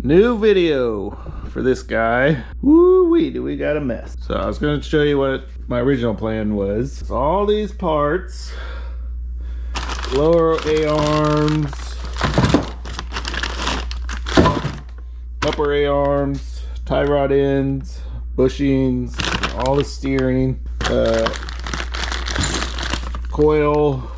New video for this guy. Woo-wee, do we got a mess. So I was gonna show you what my original plan was. It's all these parts, lower A-arms, upper A-arms, tie rod ends, bushings, all the steering, coil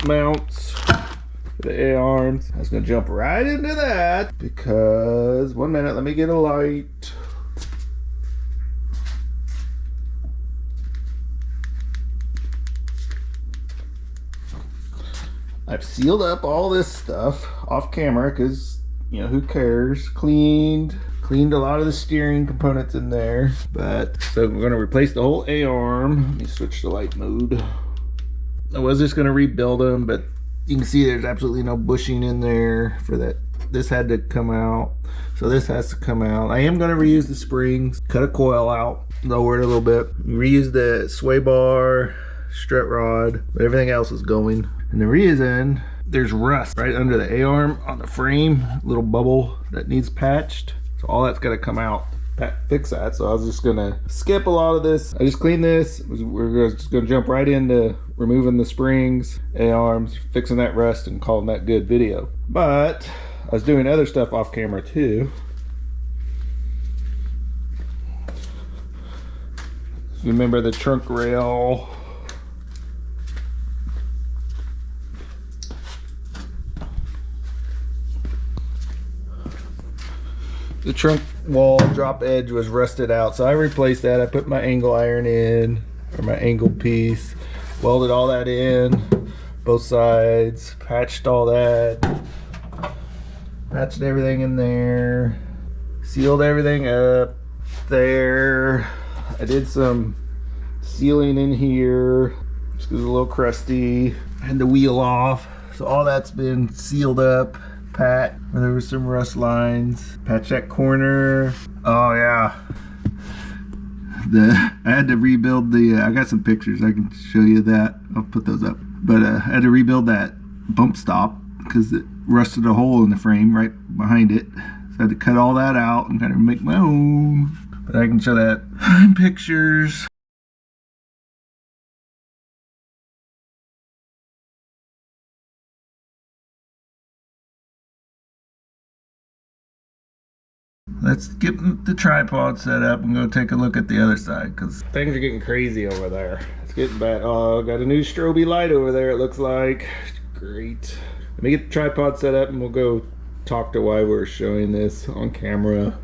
mounts for the A-arms. I was gonna jump right into that because, one minute, let me get a light. I've sealed up all this stuff off camera because, you know, who cares? Cleaned a lot of the steering components in there. But so we're gonna replace the whole A-arm. Let me switch to light mode. I was just gonna rebuild them, but you can see there's absolutely no bushing in there for that. This had to come out, so this has to come out. I am gonna reuse the springs, cut a coil out, lower it a little bit, reuse the sway bar, strut rod, but everything else is going. And the reason, there's rust right under the A-arm on the frame, little bubble that needs patched. So all that's gotta come out, fix that. So I was just gonna skip a lot of this. I just cleaned this. We're just gonna jump right into removing the springs, A-arms, fixing that rust, and calling that good video. But I was doing other stuff off camera too. Remember the trunk rail? The trunk wall drop edge was rusted out, so I replaced that. I put my angle iron in, or my angle piece, welded all that in, both sides, patched all that, patched everything in there, sealed everything up there. I did some sealing in here just because it's a little crusty. I had the wheel off, so all that's been sealed up. Pat, where there was some rust lines. Patch that corner. Oh yeah. I had to rebuild the, I got some pictures, I can show you that. I'll put those up. But I had to rebuild that bump stop because it rusted a hole in the frame right behind it. So I had to cut all that out and kind of make my own. But I can show that in pictures. Let's get the tripod set up and go take a look at the other side because things are getting crazy over there. It's getting bad. Oh, got a new strobe light over there, it looks like. Great. Let me get the tripod set up and we'll go talk to why we're showing this on camera.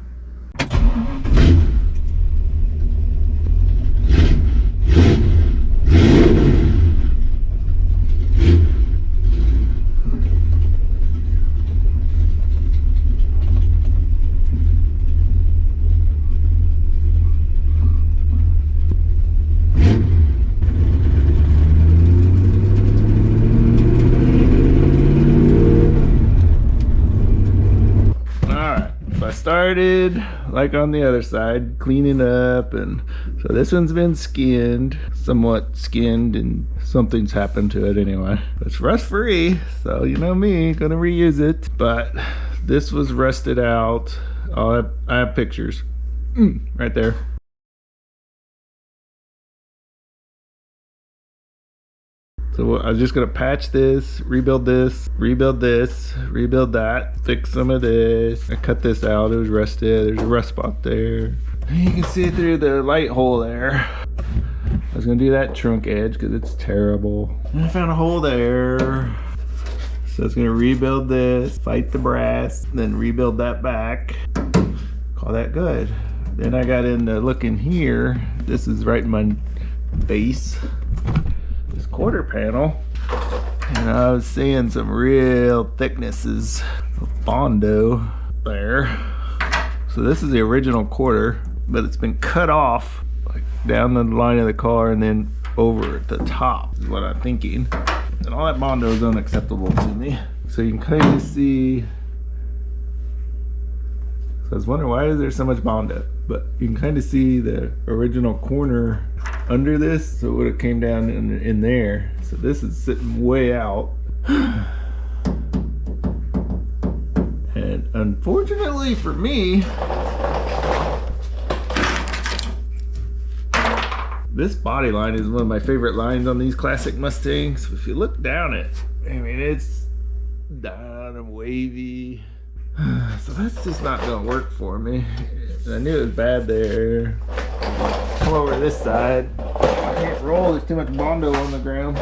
Started like on the other side, cleaning up, and so this one's been skinned, somewhat skinned, and something's happened to it anyway. It's rust free, so you know me, gonna reuse it. But this was rusted out. I have pictures right there. So I was just gonna patch this, rebuild this, rebuild this, rebuild that, fix some of this. I cut this out, it was rusted, there's a rust spot there. You can see through the light hole there. I was gonna do that trunk edge because it's terrible. And I found a hole there. So I was gonna rebuild this, fight the brass, then rebuild that back. Call that good. Then I got into looking here. This is right in my base. This quarter panel, and I was seeing some real thicknesses of Bondo there. So this is the original quarter, but it's been cut off like down the line of the car and then over at the top is what I'm thinking. And all that Bondo is unacceptable to me. So you can kind of see. So I was wondering, why is there so much Bondo? But you can kind of see the original corner under this, so it would have came down in there. So this is sitting way out. And Unfortunately for me, this body line is one of my favorite lines on these classic Mustangs. If you look down it, I mean, it's down and wavy. So that's just not gonna work for me. I knew it was bad there. Come over to this side. I can't roll, there's too much Bondo on the ground.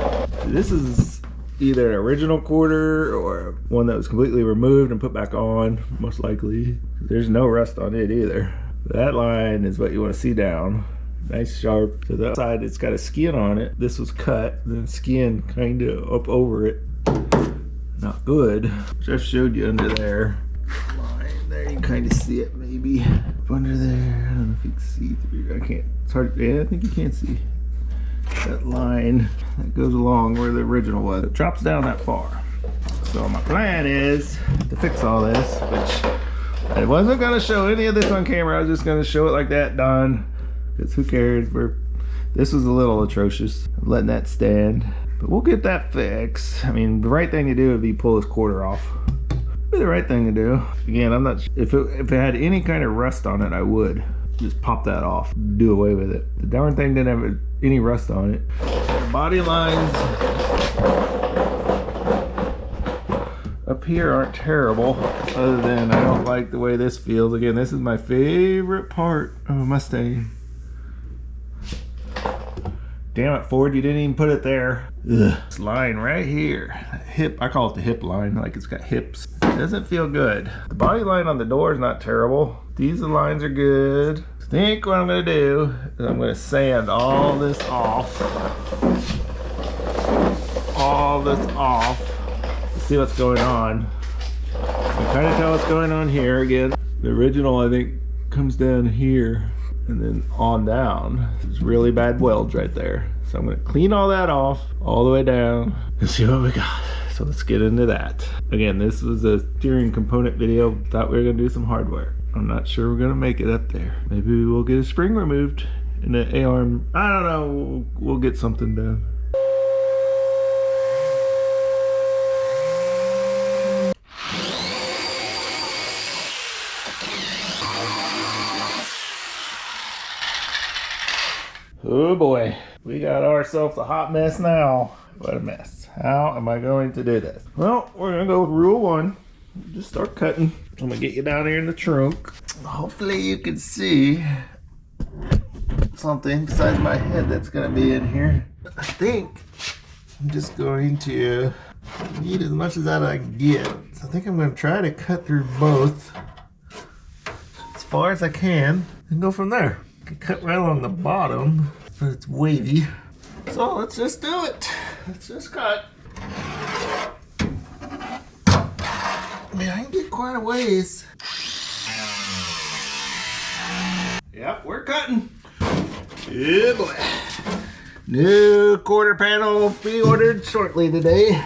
This is either an original quarter or one that was completely removed and put back on, most likely. There's no rust on it either. That line is what you want to see down. Nice sharp. To the side, it's got a skin on it. This was cut, then skin kind of up over it. Not good. Jeff showed you under there. Line there, you can kind of see it maybe. Up under there, I don't know if you can see through. I can't. It's hard. Yeah, I think you can see that line that goes along where the original was. It drops down that far. So my plan is to fix all this, which I wasn't gonna show any of this on camera. I was just gonna show it like that, done. Because who cares? This was a little atrocious. I'm letting that stand. But we'll get that fixed. I mean, the right thing to do would be pull this quarter off. It'd be the right thing to do. Again, I'm not, if it had any kind of rust on it, I would just pop that off, do away with it. The darn thing didn't have any rust on it. The body lines up here aren't terrible, other than I don't like the way this feels. Again, this is my favorite part of a Mustang. Damn it, Ford, you didn't even put it there. Ugh. This line right here, hip, I call it the hip line, like it's got hips. It doesn't feel good. The body line on the door is not terrible. These lines are good. I think what I'm gonna do is I'm gonna sand all this off. All this off. To see what's going on. You can kind of tell what's going on here again. The original, I think, comes down here and then on down. There's really bad welds right there. So I'm gonna clean all that off all the way down and see what we got. So let's get into that. Again, this was a steering component video. Thought we were gonna do some hardware. I'm not sure we're gonna make it up there. Maybe we'll get a spring removed and the A-arm. I don't know, we'll get something done. Oh boy, we got ourselves a hot mess now. What a mess. How am I going to do this? Well, we're gonna go with rule one. Just start cutting. I'm gonna get you down here in the trunk. Hopefully you can see something besides my head that's gonna be in here. I think I'm just going to need as much as that I can get. So I think I'm gonna try to cut through both as far as I can and go from there. I can cut right along the bottom, but it's wavy. So let's just do it. Let's just cut. I mean, I can get quite a ways. Yep, we're cutting. Yeah, boy. New quarter panel will be ordered shortly today.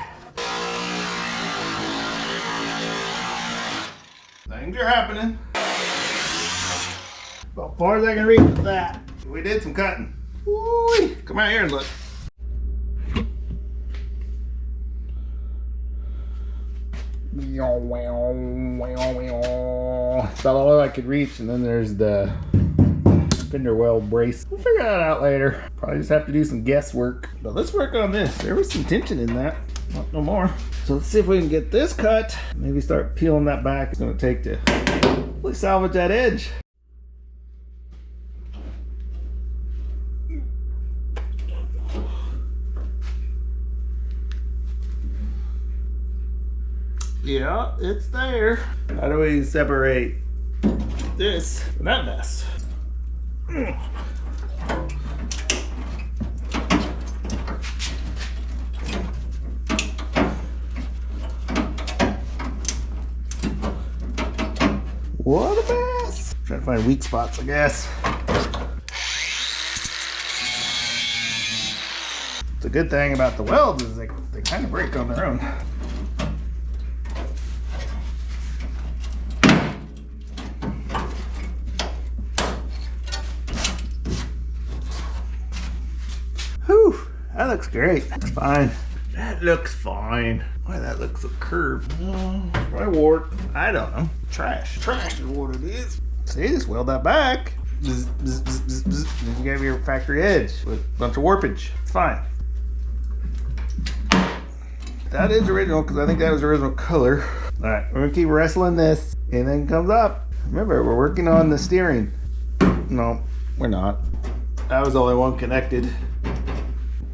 Things are happening. About as far as I can reach with that. We did some cutting. Woo-wee. Come out here and look. That's about all I could reach, and then there's the fender well brace. We'll figure that out later. Probably just have to do some guesswork. But let's work on this. There was some tension in that. Not no more. So let's see if we can get this cut. Maybe start peeling that back. It's gonna take to hopefully salvage that edge. Yeah, it's there. How do we separate this from that mess? What a mess. Trying to find weak spots, I guess. The good thing about the welds is they kind of break on their own. Whew, that looks great. That's fine. That looks fine. Why that looks so curved? Probably warped. I don't know. Trash. Trash is what it is. See, just weld that back. Bzz, bzz, bzz, bzz, bzz. Then you have your factory edge with a bunch of warpage. It's fine. That is original because I think that was the original color. All right, we're gonna keep wrestling this. Anything comes up. Remember, we're working on the steering. No, we're not. That was the only one connected.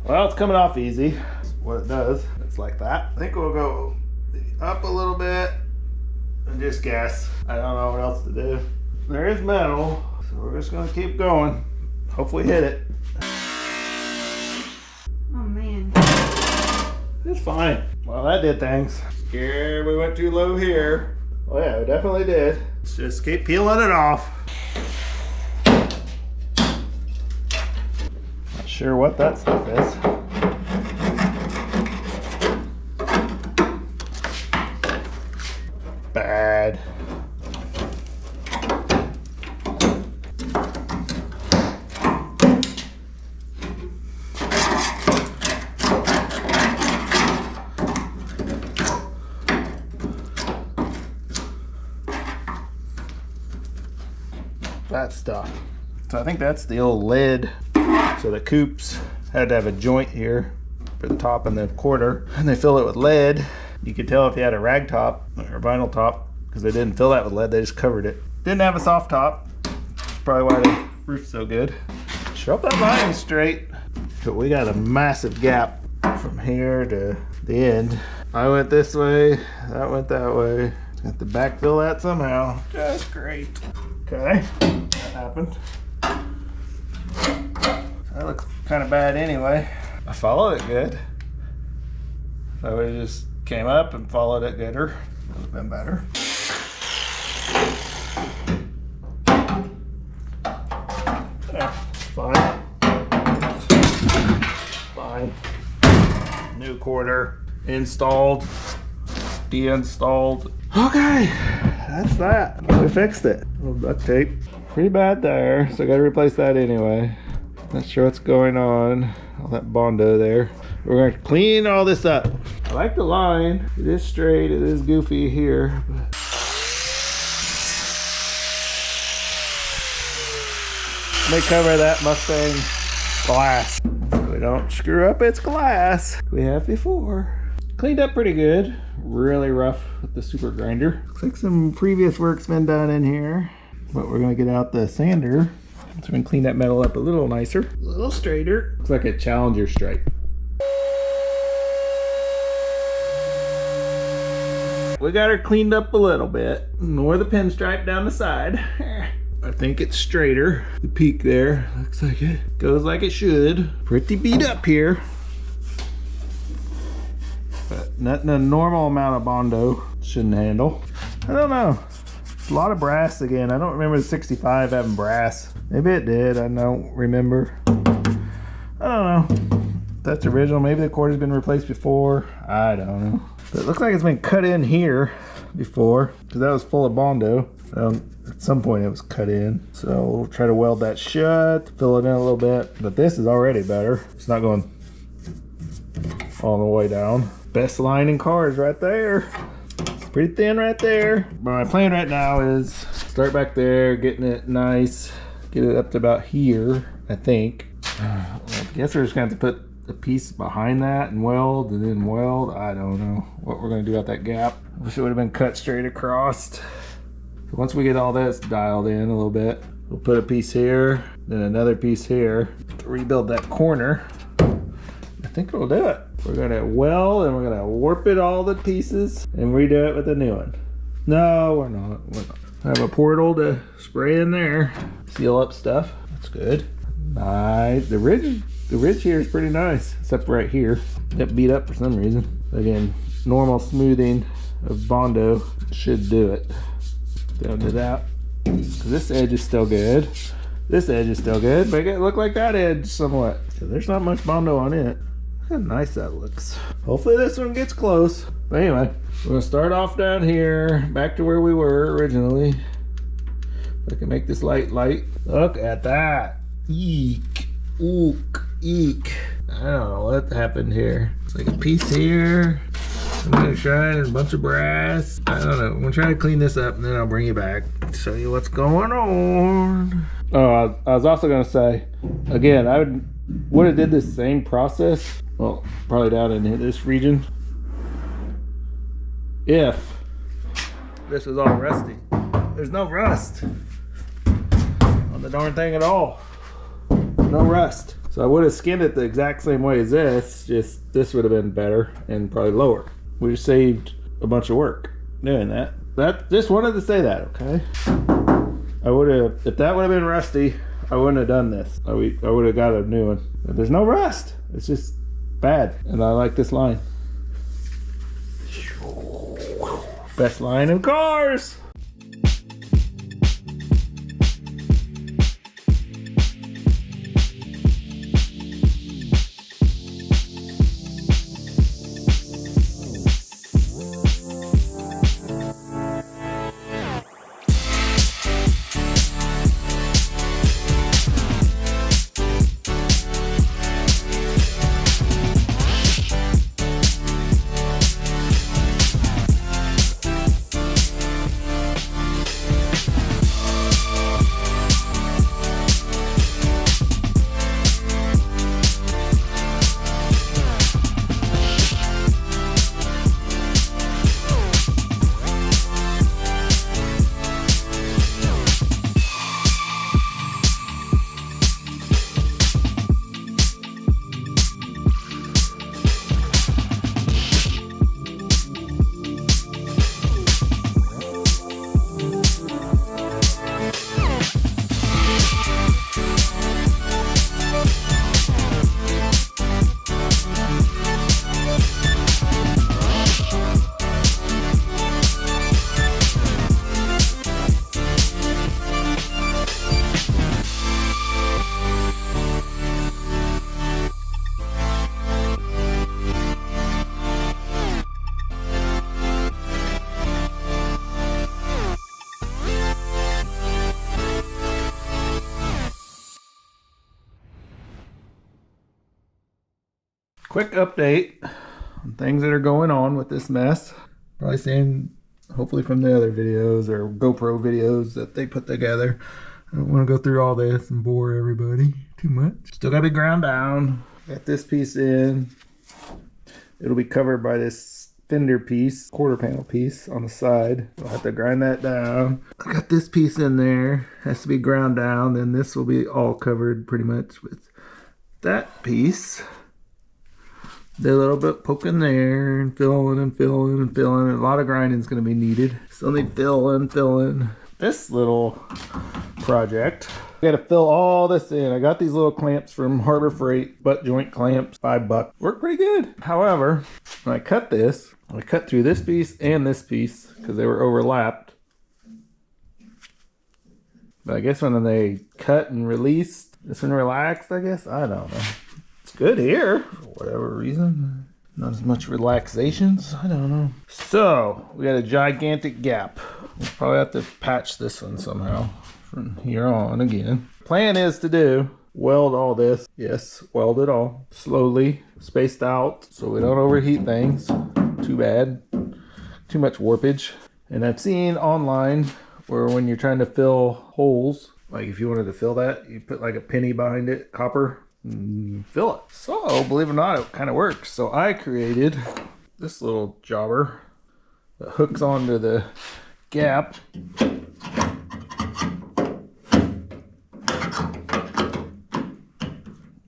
Well, it's coming off easy. That's what it does. It's like that. I think we'll go up a little bit and just guess. I don't know what else to do. There is metal, so we're just gonna keep going. Hopefully hit it. Oh man. It's fine. Well, that did things. Here, we went too low here. Oh yeah, we definitely did. Let's just keep peeling it off. Not sure what that stuff is. Bad. That stuff. So I think that's the old lid. So the coupes had to have a joint here for the top and the quarter, and they fill it with lead. You could tell if you had a rag top or vinyl top because they didn't fill that with lead, they just covered it. Didn't have a soft top. That's probably why the roof's so good. Show up that line straight. But we got a massive gap from here to the end. I went this way, that went that way. Have to backfill that somehow. Just great. Okay, that happened. That looks kind of bad anyway. I followed it good. If I would have just came up and followed it gooder, it would have been better. Yeah, fine. Fine. New quarter installed, de-installed. Okay, that's that. We fixed it. A little duct tape. Pretty bad there, so I gotta replace that anyway. Not sure what's going on. All that Bondo there. We're gonna clean all this up. I like the line. It is straight, it is goofy here. But let me cover that Mustang glass. So we don't screw up its glass. We have before. Cleaned up pretty good. Really rough with the super grinder. Looks like some previous work's been done in here. But we're gonna get out the sander. So we can clean that metal up a little nicer. A little straighter. Looks like a Challenger stripe. We got her cleaned up a little bit. More the pinstripe down the side. I think it's straighter. The peak there, looks like it goes like it should. Pretty beat up here. But nothing a normal amount of Bondo shouldn't handle. I don't know. A lot of brass again. I don't remember the 65 having brass. Maybe it did. I don't remember. I don't know. That's original. Maybe the cord has been replaced before. I don't know. But it looks like it's been cut in here before because that was full of Bondo. At some point it was cut in. So we'll try to weld that shut, fill it in a little bit. But this is already better. It's not going all the way down. Best line in cars right there. It's pretty thin right there. But my plan right now is start back there, getting it nice, get it up to about here, I think. I guess we're just gonna have to put a piece behind that and weld and then weld. I don't know what we're gonna do about that gap. I wish it would have been cut straight across. Once we get all this dialed in a little bit, we'll put a piece here, then another piece here to rebuild that corner. I think we'll do it. We're gonna weld and we're gonna warp it all the pieces and redo it with a new one. No, we're not. I have a portal to spray in there, seal up stuff. That's good. Nice. The ridge here is pretty nice, except right here. It beat up for some reason. Again, normal smoothing of Bondo should do it. Down to that. This edge is still good. This edge is still good. Make it look like that edge somewhat. So there's not much Bondo on it. Look how nice that looks. Hopefully this one gets close. But anyway, we're gonna start off down here, back to where we were originally. If I can make this light. Look at that. Eek. Ook. Eek. I don't know what happened here. It's like a piece here. I'm gonna shine a bunch of brass. I don't know. I'm gonna try to clean this up and then I'll bring you back. Show you what's going on. Oh, I was also gonna say, again, I would have did this same process. Well, probably down in this region. If this was all rusty. There's no rust on the darn thing at all. No rust. So I would have skinned it the exact same way as this, just this would have been better and probably lower. We saved a bunch of work doing that. Just wanted to say that, okay? I would have, if that would have been rusty, I wouldn't have done this. I would have got a new one. But there's no rust. It's just bad. And I like this line. Best line in cars. Quick update on things that are going on with this mess. Probably seen, hopefully from the other videos or GoPro videos that they put together. I don't want to go through all this and bore everybody too much. Still gotta be ground down. Got this piece in. It'll be covered by this fender piece, quarter panel piece on the side. I'll have to grind that down. I got this piece in there. Has to be ground down. Then this will be all covered pretty much with that piece. Did a little bit poking there and filling and filling and filling. A lot of grinding is going to be needed. Still need filling. This little project, I got to fill all this in. I got these little clamps from Harbor Freight, butt joint clamps, $5. Work pretty good. However, when I cut this, I cut through this piece and this piece because they were overlapped. But I guess when they cut and released, this one relaxed, I guess. I don't know. Good here for whatever reason. Not as much relaxations. I don't know. So we got a gigantic gap. We'll probably have to patch this one somehow from here on again. Plan is to do weld all this. Yes, weld it all slowly, spaced out so we don't overheat things. Too bad. Too much warpage. And I've seen online where when you're trying to fill holes, like if you wanted to fill that, you put like a penny behind it, copper. Fill it. So believe it or not, it kind of works. So I created this little jobber that hooks onto the gap.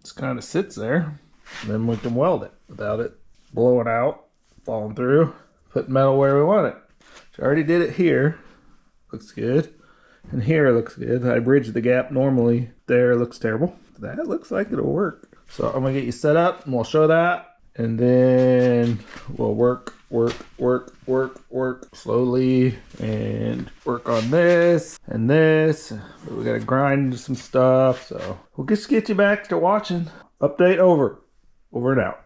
Just kind of sits there. And then we can weld it without it blowing out, falling through, put metal where we want it. So I already did it here. Looks good. And here it looks good. I bridged the gap normally. There it looks terrible. That looks like it'll work. So I'm gonna get you set up and we'll show that. And then we'll work slowly and work on this and this. But we gotta grind some stuff. So we'll just get you back to watching. Update over. Over and out.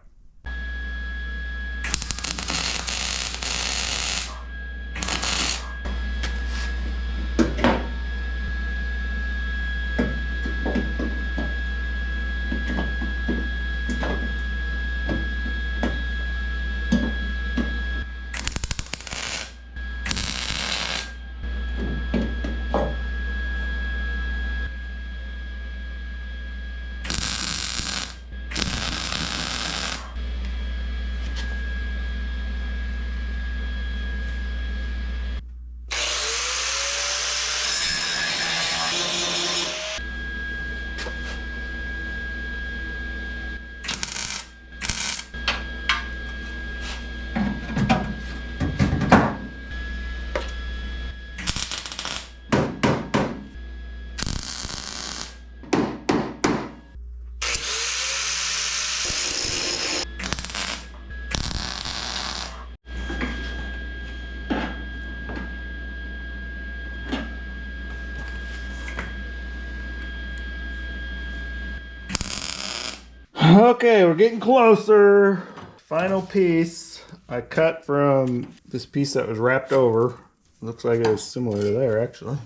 Okay, we're getting closer. Final piece I cut from this piece that was wrapped over. Looks like it was similar to there, actually.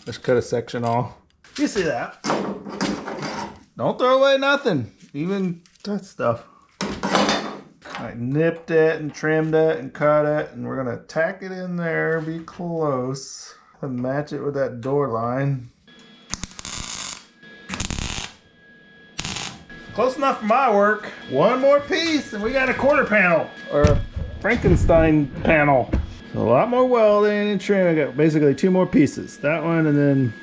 Let's cut a section off. You see that? Don't throw away nothing, even that stuff. I nipped it and trimmed it and cut it, and we're gonna tack it in there, be close, and match it with that door line. Close enough for my work. One more piece and we got a quarter panel, or a Frankenstein panel. So a lot more welding and trim. I got basically 2 more pieces. That one, and then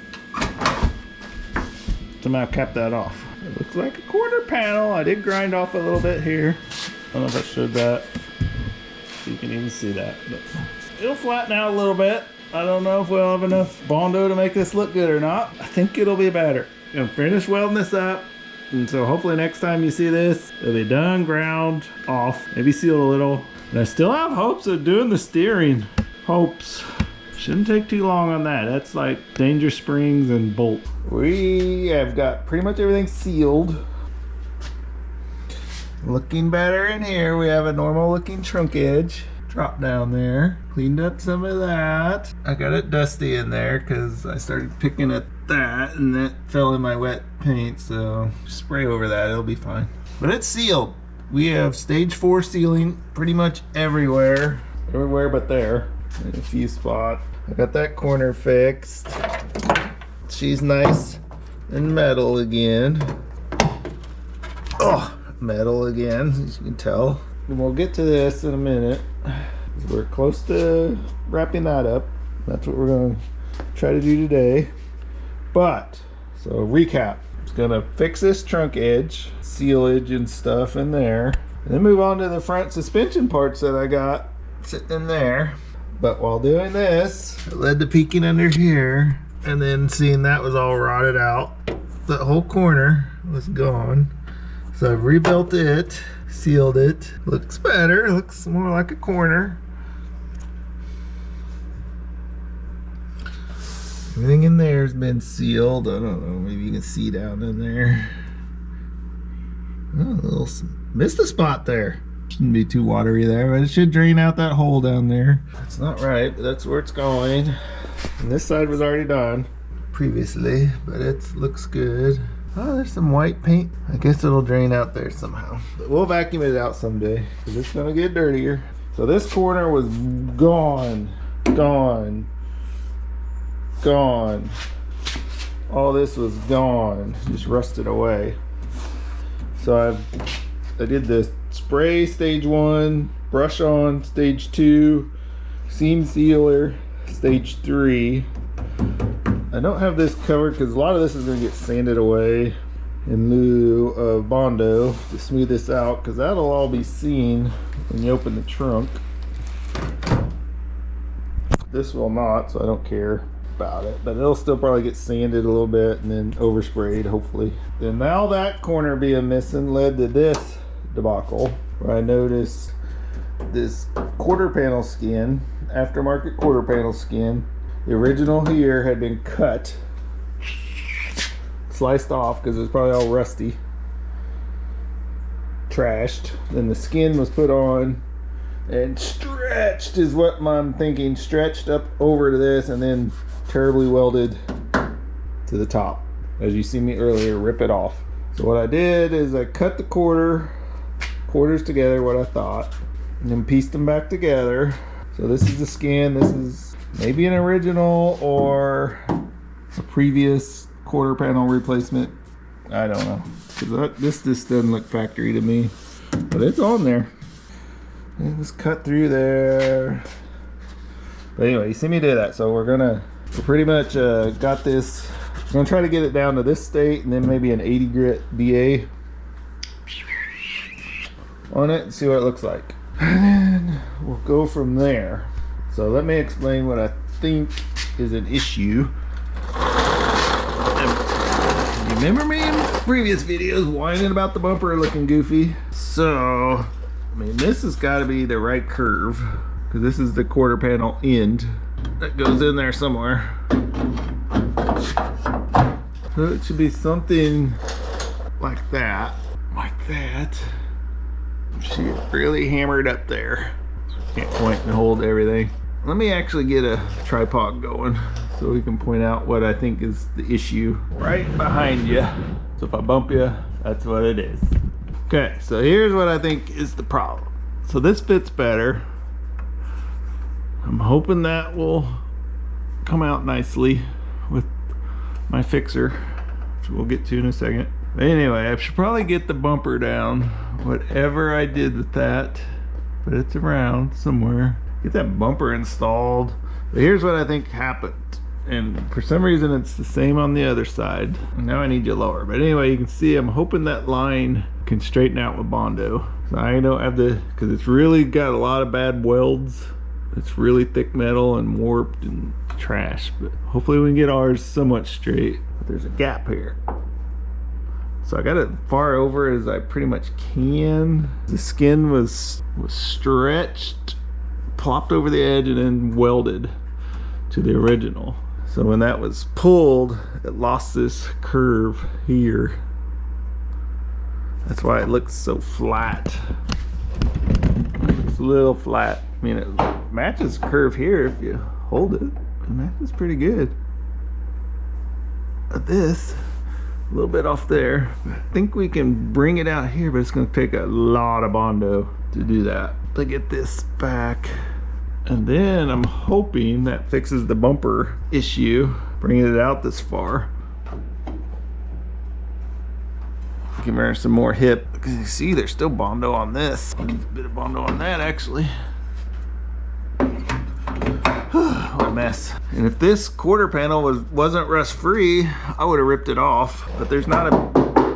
somehow cap that off. It looks like a quarter panel. I did grind off a little bit here. I don't know if I showed that. You can even see that, but it'll flatten out a little bit. I don't know if we'll have enough Bondo to make this look good or not. I think it'll be better. I'm gonna finish welding this up. And so hopefully next time you see this, it'll be done, ground off, maybe sealed a little. And I still have hopes of doing the steering. Hopes. Shouldn't take too long on that. That's like danger springs and bolt. We have got pretty much everything sealed. Looking better in here. We have a normal looking trunk edge. Drop down there. Cleaned up some of that. I got it dusty in there because I started picking at that and that fell in my wet paint, so spray over that, it'll be fine. But it's sealed. We have stage 4 sealing pretty much everywhere but there, in a few spots. I got that corner fixed. She's nice and metal again. Oh, metal again, as you can tell. And we'll get to this in a minute. We're close to wrapping that up. That's what we're going to try to do today. But, so recap, it's gonna fix this trunk edge, sealage and stuff in there, and then move on to the front suspension parts that I got sitting in there. But while doing this, it led to peeking under here, and then seeing that was all rotted out. The whole corner was gone. So I've rebuilt it, sealed it. Looks better, looks more like a corner. Everything in there has been sealed. I don't know, maybe you can see down in there. Oh, a little missed a spot there. Shouldn't be too watery there, but it should drain out that hole down there. That's not right, but that's where it's going. And this side was already done previously, but it looks good. Oh, there's some white paint. I guess it'll drain out there somehow. But we'll vacuum it out someday because it's gonna get dirtier. So this corner was gone. All this was gone, just rusted away. So I did the spray stage 1, brush on stage 2, seam sealer stage 3. I don't have this covered because a lot of this is going to get sanded away in lieu of Bondo to smooth this out, because that'll all be seen when you open the trunk. This will not, so I don't care about it, but it'll still probably get sanded a little bit and then oversprayed, hopefully. Then now that corner being missing led to this debacle, where I noticed this quarter panel skin, aftermarket quarter panel skin. The original here had been cut, sliced off because it was probably all rusty, trashed. Then the skin was put on and stretched, is what I'm thinking, stretched up over to this and then terribly welded to the top. As you see me earlier, rip it off. So what I did is I cut the quarters together, what I thought, and then pieced them back together. So this is the skin, this is maybe an original or a previous quarter panel replacement. I don't know, because this just doesn't look factory to me, but it's on there. And it's cut through there. But anyway, you see me do that. So we're pretty much got this. We're gonna try to get it down to this state, and then maybe an 80 grit BA on it and see what it looks like. And then we'll go from there. So let me explain what I think is an issue. You remember me in previous videos whining about the bumper looking goofy? So, I mean, this has got to be the right curve, because this is the quarter panel end that goes in there somewhere. So it should be something like that. like that. She really hammered up there. Can't point and hold everything. Let me actually get a tripod going so we can point out what I think is the issue right behind you. So if I bump you, that's what it is. Okay, so here's what I think is the problem. So this fits better. I'm hoping that will come out nicely with my fixer, which we'll get to in a second. But anyway, I should probably get the bumper down, whatever I did with that, but it's around somewhere. Get that bumper installed. But here's what I think happened. And for some reason it's the same on the other side. Now I need you lower. But anyway, you can see I'm hoping that line can straighten out with Bondo. So I don't have the, because it's really got a lot of bad welds. It's really thick metal and warped and trash. But hopefully we can get ours somewhat straight. But there's a gap here. So I got it far over as I pretty much can. The skin was stretched, plopped over the edge, and then welded to the original. So when that was pulled, it lost this curve here. That's why it looks so flat. It's a little flat. I mean, it matches curve here if you hold it. It matches pretty good. But this, a little bit off there. I think we can bring it out here, but it's going to take a lot of Bondo to do that. To get this back. And then I'm hoping that fixes the bumper issue, bringing it out this far. We can wear some more hip. Because you see there's still Bondo on this. A bit of Bondo on that actually. What a mess. And if this quarter panel wasn't rust free, I would have ripped it off. But there's not a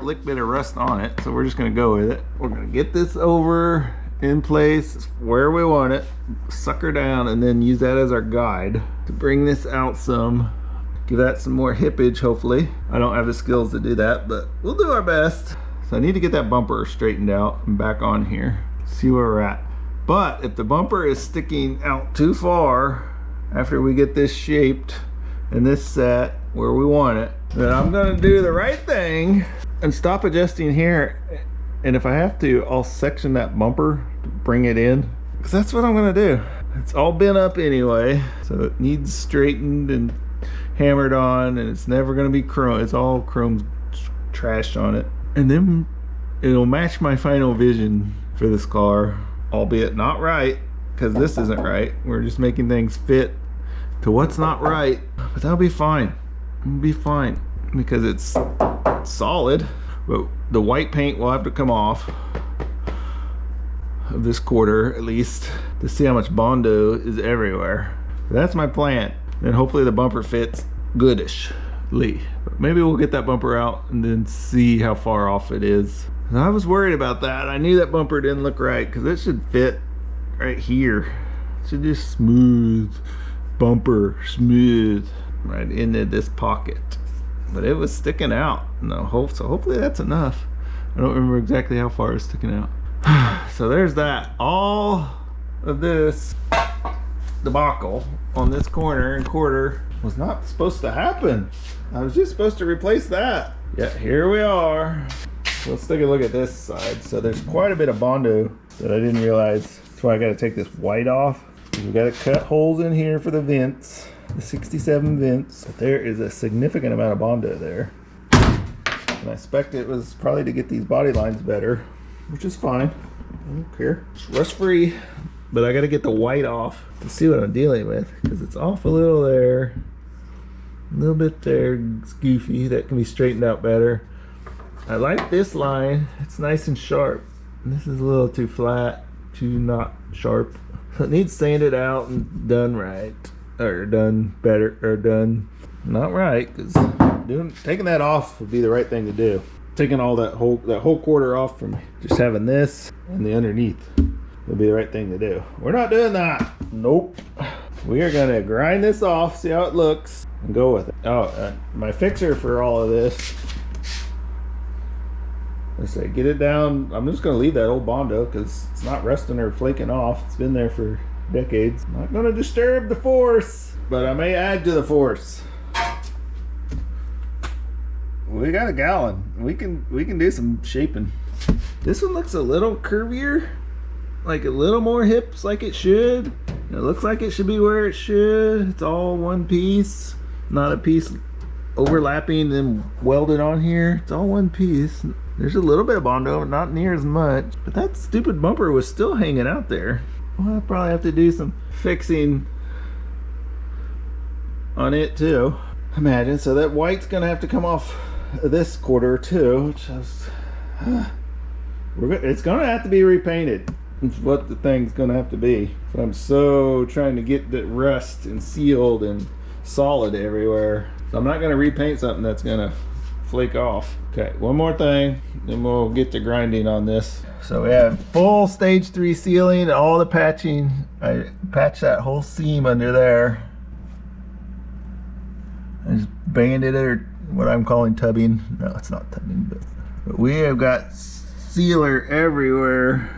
lick bit of rust on it, so we're just gonna go with it. We're gonna get this over in place where we want it, sucker down, and then use that as our guide to bring this out some, give that some more hippage hopefully. I don't have the skills to do that, but we'll do our best. So I need to get that bumper straightened out and back on here, see where we're at. But if the bumper is sticking out too far after we get this shaped and this set where we want it, then I'm gonna do the right thing and stop adjusting here. And if I have to, I'll section that bumper to bring it in, because that's what I'm gonna do. It's all bent up anyway, so it needs straightened and hammered on, and it's never gonna be chrome. It's all chrome trash on it. And then it'll match my final vision for this car, albeit not right, because this isn't right. We're just making things fit to what's not right, but that'll be fine. It'll be fine, because it's solid. But the white paint will have to come off of this quarter at least to see how much Bondo is everywhere. That's my plan. And hopefully the bumper fits goodishly. But maybe we'll get that bumper out and then see how far off it is. And I was worried about that. I knew that bumper didn't look right because it should fit right here. It should just smooth bumper, smooth right into this pocket. But it was sticking out. So hopefully that's enough. I don't remember exactly how far it's sticking out. So there's that. All of this debacle on this corner and quarter was not supposed to happen. I was just supposed to replace that. Yeah, here we are. Let's take a look at this side. So there's quite a bit of Bondo that I didn't realize. That's why I got to take this white off. We got to cut holes in here for the vents. The 67 vents. There is a significant amount of Bondo there. And I expect it was probably to get these body lines better, which is fine. I don't care. It's rust free, but I got to get the white off to see what I'm dealing with, because it's off a little there, a little bit there. It's goofy. That can be straightened out better. I like this line. It's nice and sharp. This is a little too flat, too not sharp. So it needs sanded out and done right. Or done better, or done not right, because taking that off would be the right thing to do. Taking all that whole quarter off from just having this and the underneath would be the right thing to do. We're not doing that. Nope. We are gonna grind this off, see how it looks, and go with it. Oh, my fixer for all of this. Let's say get it down. I'm just gonna leave that old Bondo because it's not rusting or flaking off. It's been there for decades. Not gonna disturb the force, but I may add to the force. We got a gallon. We can do some shaping. This one looks a little curvier, like a little more hips like it should. It looks like it should be where it should. It's all one piece, not a piece overlapping and welded on here. It's all one piece. There's a little bit of Bondo, not near as much, but that stupid bumper was still hanging out there. Well, I'll probably have to do some fixing on it too, imagine. So that white's gonna have to come off this quarter too, which it's gonna have to be repainted. It's what the thing's gonna have to be. So I'm so trying to get the rust and sealed and solid everywhere. So I'm not gonna repaint something that's gonna flake off. Okay, one more thing, then we'll get to grinding on this. So we have full stage 3 sealing, all the patching. I patched that whole seam under there. I just banded it, or what I'm calling tubbing. No, it's not tubbing, but we have got sealer everywhere.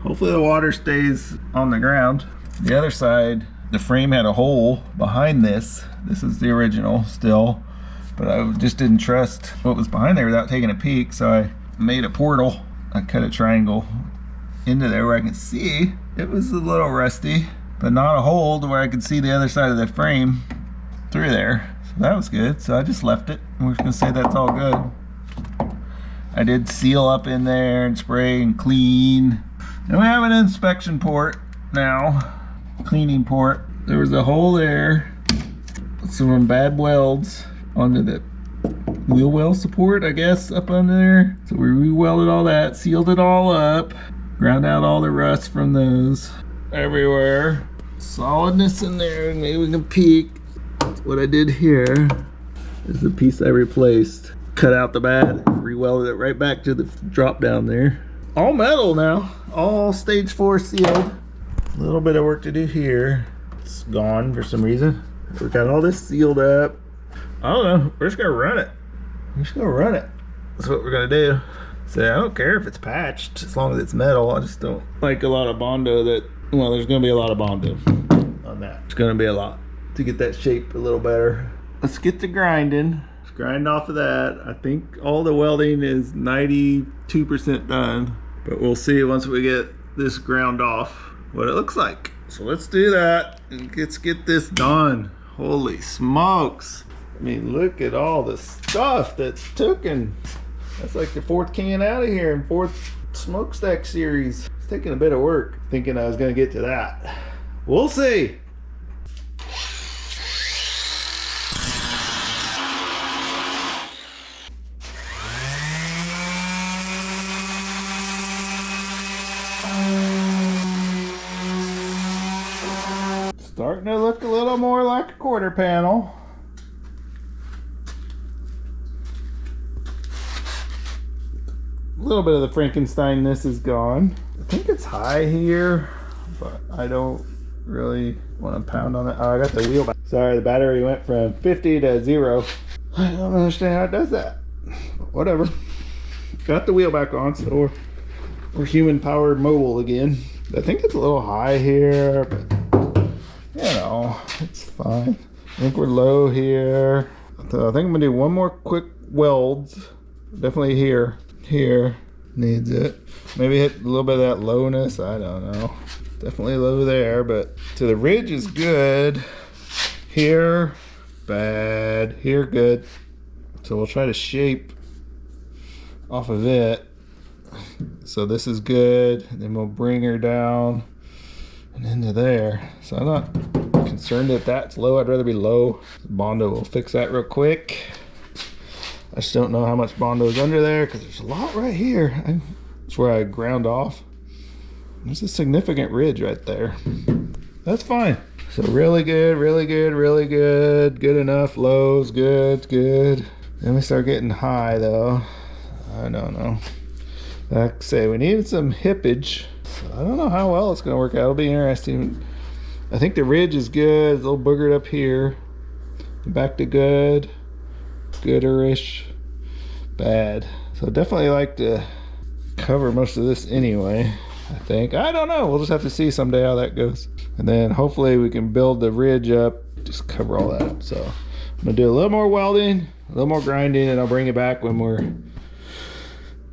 Hopefully the water stays on the ground. The other side, the frame had a hole behind this. This is the original still, but I just didn't trust what was behind there without taking a peek, so I made a portal. I cut a triangle into there where I can see. It was a little rusty, but not a hole to where I could see the other side of the frame through there. So that was good, so I just left it. We're just gonna say that's all good. I did seal up in there and spray and clean. And we have an inspection port now, cleaning port. There was a hole there, some bad welds under the wheel well support, I guess, up under there. So we re-welded all that, sealed it all up, ground out all the rust from those everywhere. Solidness in there, maybe we can peek. What I did here is the piece I replaced. Cut out the bad, re-welded it right back to the drop down there. All metal now, all stage 4 sealed. A little bit of work to do here. It's gone for some reason. We got all this sealed up. I don't know, we're just gonna run it. We're just gonna run it. That's what we're gonna do. So I don't care if it's patched, as long as it's metal. I just don't like a lot of Bondo that, well, there's gonna be a lot of Bondo on that. It's gonna be a lot to get that shape a little better. Let's get to grinding. Let's grind off of that. I think all the welding is 92% done, but we'll see once we get this ground off what it looks like. So let's do that and let's get this done. Holy smokes. I mean, look at all the stuff that's taken. That's like the 4th can out of here in 4th smokestack series. It's taking a bit of work thinking I was gonna get to that. We'll see. Starting to look a little more like a quarter panel. A little bit of the Frankenstein-ness is gone. I think it's high here, but I don't really want to pound on it. Oh, I got the wheel back. Sorry, the battery went from 50 to 0. I don't understand how it does that. But whatever. Got the wheel back on, so we're human-powered mobile again. I think it's a little high here, but you know, it's fine. I think we're low here. So I think I'm gonna do one more quick welds. Definitely here. Here needs it. Maybe hit a little bit of that lowness. I don't know. Definitely low there, but to the ridge is good. Here, bad. Here, good. So we'll try to shape off of it. So this is good. And then we'll bring her down and into there. So I'm not concerned that that's low. I'd rather be low. Bondo will fix that real quick. I just don't know how much Bondo is under there because there's a lot right here. That's where I ground off. There's a significant ridge right there. That's fine. So really good, really good, really good. Good enough. Lows, good, good. Then we start getting high though. I don't know. Like I say, we need some hippage. So I don't know how well it's gonna work out. It'll be interesting. I think the ridge is good. It's a little boogered up here. Back to good. Gooderish, bad. So definitely like to cover most of this anyway, I think. I don't know, we'll just have to see someday how that goes. And then hopefully we can build the ridge up, just cover all that up. So I'm gonna do a little more welding, a little more grinding, and I'll bring it back when we're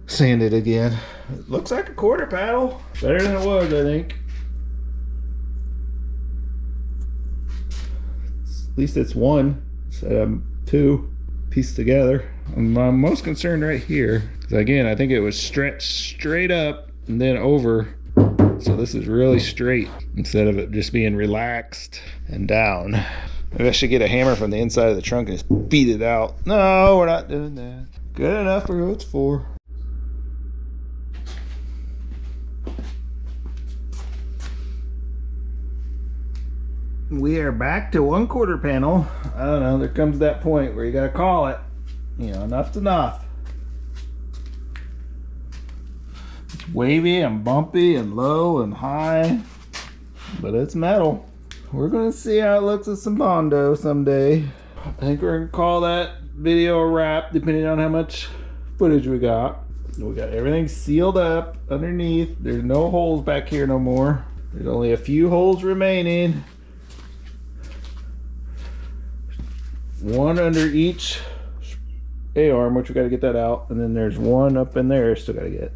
Sand it again. It looks like a quarter paddle. Better than it was, I think. At least it's one instead of two pieced together. I'm most concerned right here, because again, I think it was stretched straight up and then over. So this is really straight instead of it just being relaxed and down. Maybe I should get a hammer from the inside of the trunk and just beat it out. No, we're not doing that. Good enough for who it's for. We are back to 1/4 panel. I don't know, there comes that point where you gotta call it. You know, enough's enough. It's wavy and bumpy and low and high, but it's metal. We're gonna see how it looks with some Bondo someday. I think we're gonna call that video a wrap, depending on how much footage we got. We got everything sealed up underneath. There's no holes back here no more. There's only a few holes remaining. One under each A-arm, which we got to get that out, and then there's one up in there still got to get.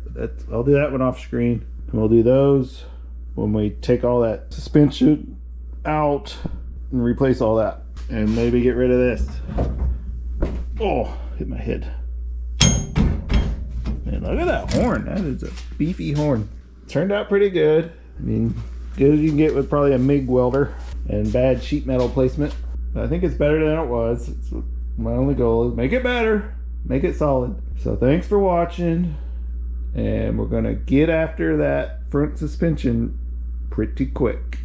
I'll do that one off screen, and we'll do those when we take all that suspension out and replace all that, and maybe get rid of this. Oh, hit my head. Man, look at that horn. That is a beefy horn. Turned out pretty good. I mean, good as you can get with probably a MIG welder and bad sheet metal placement. I think it's better than it was. It's my only goal is make it better, make it solid. So thanks for watching, and we're gonna get after that front suspension pretty quick.